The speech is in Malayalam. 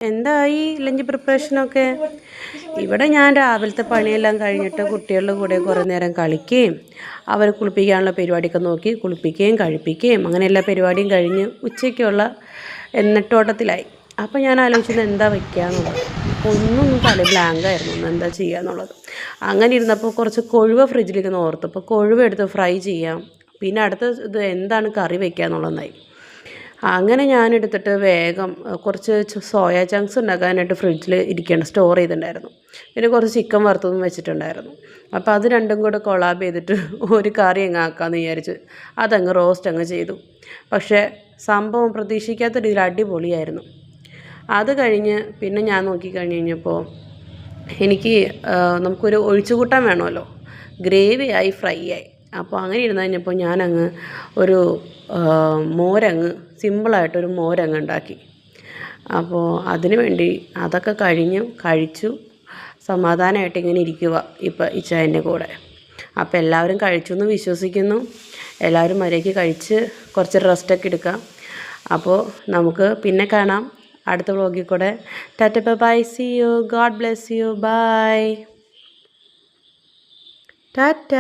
എന്തായി ലഞ്ച് പ്രിപ്പറേഷനൊക്കെ? ഇവിടെ ഞാൻ രാവിലത്തെ പണിയെല്ലാം കഴിഞ്ഞിട്ട് കുട്ടികളുടെ കൂടെ കുറേ നേരം കളിക്കുകയും അവരെ കുളിപ്പിക്കാനുള്ള പരിപാടിയൊക്കെ നോക്കി കുളിപ്പിക്കുകയും കഴിപ്പിക്കുകയും അങ്ങനെ എല്ലാ പരിപാടിയും കഴിഞ്ഞ് ഉച്ചയ്ക്കുള്ള നെട്ടോട്ടത്തിലായി. അപ്പോൾ ഞാൻ ആലോചിച്ചത് എന്താ വയ്ക്കാന്നുള്ളത്. ഒന്നും തല ബ്ലാങ്കായിരുന്നു, ഒന്ന് എന്താ ചെയ്യുക എന്നുള്ളത്. അങ്ങനെ ഇരുന്നപ്പോൾ കുറച്ച് കൊഴുവ ഫ്രിഡ്ജിലിരുന്ന് ഓർത്തു. അപ്പോൾ കൊഴുവ എടുത്ത് ഫ്രൈ ചെയ്യാം, പിന്നെ അടുത്ത ഇത് എന്താണ് കറി വയ്ക്കുക എന്നുള്ളതായി. അങ്ങനെ ഞാനെടുത്തിട്ട് വേഗം കുറച്ച് സോയ ചങ്ക്സ് ഉണ്ടാക്കാനായിട്ട് ഫ്രിഡ്ജിൽ സ്റ്റോർ ചെയ്തിട്ടുണ്ടായിരുന്നു. പിന്നെ കുറച്ച് ചിക്കൻ വറുത്തതും വെച്ചിട്ടുണ്ടായിരുന്നു. അപ്പോൾ അത് രണ്ടും കൂടെ കൊളാബ് ചെയ്തിട്ട് ഒരു കറി അങ്ങ് ആക്കാമെന്ന് വിചാരിച്ച് അതങ്ങ് റോസ്റ്റ് അങ്ങ് ചെയ്തു. പക്ഷേ സംഭവം പ്രതീക്ഷിക്കാത്ത രീതിയിൽ അടിപൊളിയായിരുന്നു. അത് കഴിഞ്ഞ് പിന്നെ ഞാൻ നോക്കിക്കഴിഞ്ഞപ്പോൾ എനിക്ക് നമുക്കൊരു ഒഴിച്ചുകൂട്ടാൻ വേണമല്ലോ. ഗ്രേവി ആയി, ഫ്രൈ ആയി. അപ്പോൾ അങ്ങനെ ഇരുന്ന് കഴിഞ്ഞപ്പോൾ ഞാനങ്ങ് ഒരു മോരങ്ങ് സിമ്പിളായിട്ടൊരു മോരങ്ങ് ഉണ്ടാക്കി. അപ്പോൾ അതിന് വേണ്ടി അതൊക്കെ കഴിച്ചു സമാധാനമായിട്ട് ഇങ്ങനെ ഇരിക്കുക ഇപ്പോൾ ഇച്ചായൻ്റെ കൂടെ. അപ്പോൾ എല്ലാവരും കഴിച്ചു എന്ന് വിശ്വസിക്കുന്നു. എല്ലാവരും മര്യാദയ്ക്ക് കഴിച്ച് കുറച്ച് റെസ്റ്റൊക്കെ എടുക്കാം. അപ്പോൾ നമുക്ക് പിന്നെ കാണാം അടുത്ത വ്ളോഗിൽ കൂടെ. Tata bye, see you, God bless you, bye, Tata.